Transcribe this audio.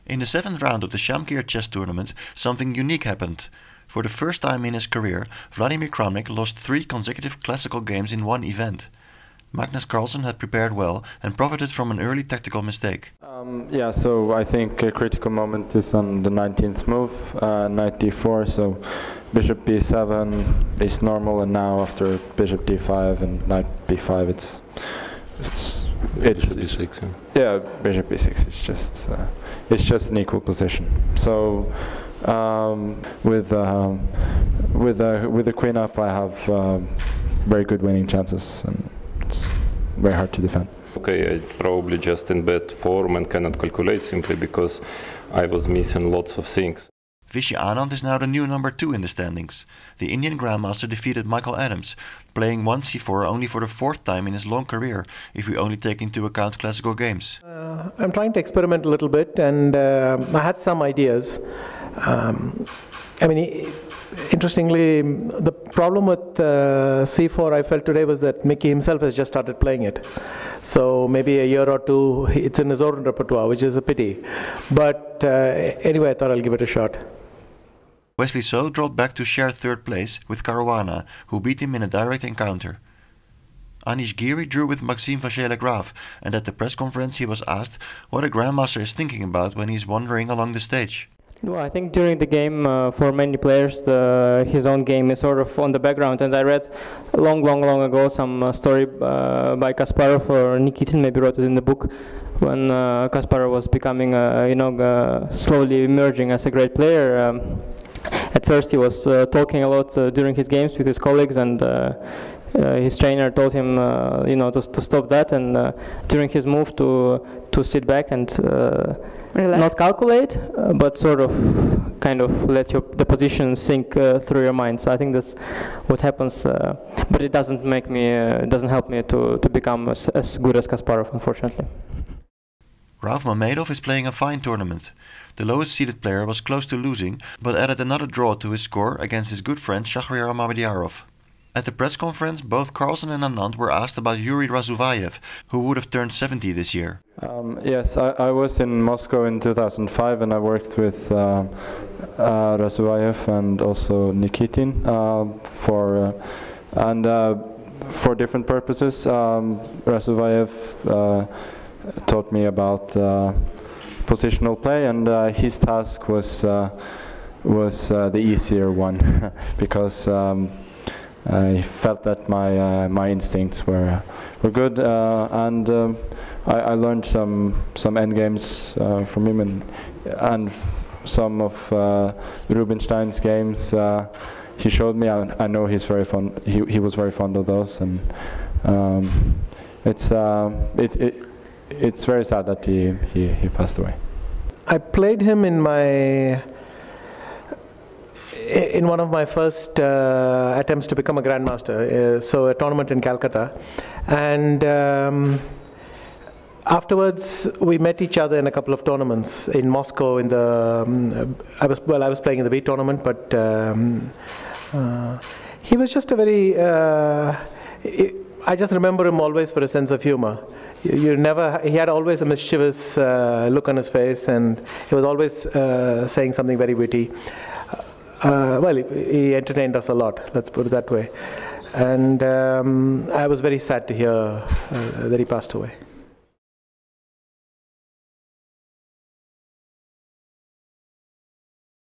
In the 7th round of the Shamkir Chess tournament, something unique happened. For the first time in his career, Vladimir Kramnik lost 3 consecutive classical games in one event. Magnus Carlsen had prepared well and profited from an early tactical mistake. Yeah, so I think a critical moment is on the 19th move, knight d4, so bishop b7 is normal, and now after bishop d5 and knight b5 it's bishop b6. Yeah, bishop b6. It's just an equal position. So with the queen up, I have very good winning chances, and it's very hard to defend. Okay, I probably just in bad form and cannot calculate simply because I was missing lots of things. Viswanathan Anand is now the new number 2 in the standings. The Indian Grandmaster defeated Michael Adams, playing 1c4 only for the 4th time in his long career, if we only take into account classical games. I'm trying to experiment a little bit, and I had some ideas. Interestingly, the problem with c4 I felt today was that Mickey himself has just started playing it. So maybe a year or two it's in his own repertoire, which is a pity. But anyway, I thought I'll give it a shot. Wesley So dropped back to share 3rd place with Caruana, who beat him in a direct encounter. Anish Giri drew with Maxime Vachier-Lagrave, and at the press conference he was asked what a grandmaster is thinking about when he's wandering along the stage. Well, I think during the game, for many players, his own game is sort of on the background. And I read long ago some story by Kasparov, or Nikitin maybe wrote it in the book, when Kasparov was becoming, slowly emerging as a great player. At first, he was talking a lot during his games with his colleagues, and his trainer told him, to stop that. And during his move, to sit back and not calculate, but sort of kind of let the position sink through your mind. So I think that's what happens, but it doesn't help me to become as good as Kasparov, unfortunately. Rauf Mamedov is playing a fine tournament. The lowest seeded player was close to losing, but added another draw to his score against his good friend Shakmir Mamediarov. At the press conference, both Carlsen and Anand were asked about Yuri Razuvayev, who would have turned 70 this year. Yes, I was in Moscow in 2005, and I worked with Razuvayev and also Nikitin for different purposes. Razuvayev taught me about positional play, and his task was the easier one because I felt that my instincts were good, and I learned some endgames from him, and some of Rubinstein's games he showed me. I know he's very fond. He was very fond of those, and it's very sad that he passed away. I played him in one of my first attempts to become a grandmaster, so a tournament in Calcutta, and afterwards we met each other in a couple of tournaments in Moscow. I was playing in the B tournament, but he was just a very. I just remember him always for a sense of humor. He had always a mischievous look on his face, and he was always saying something very witty. He entertained us a lot, let's put it that way. And I was very sad to hear that he passed away.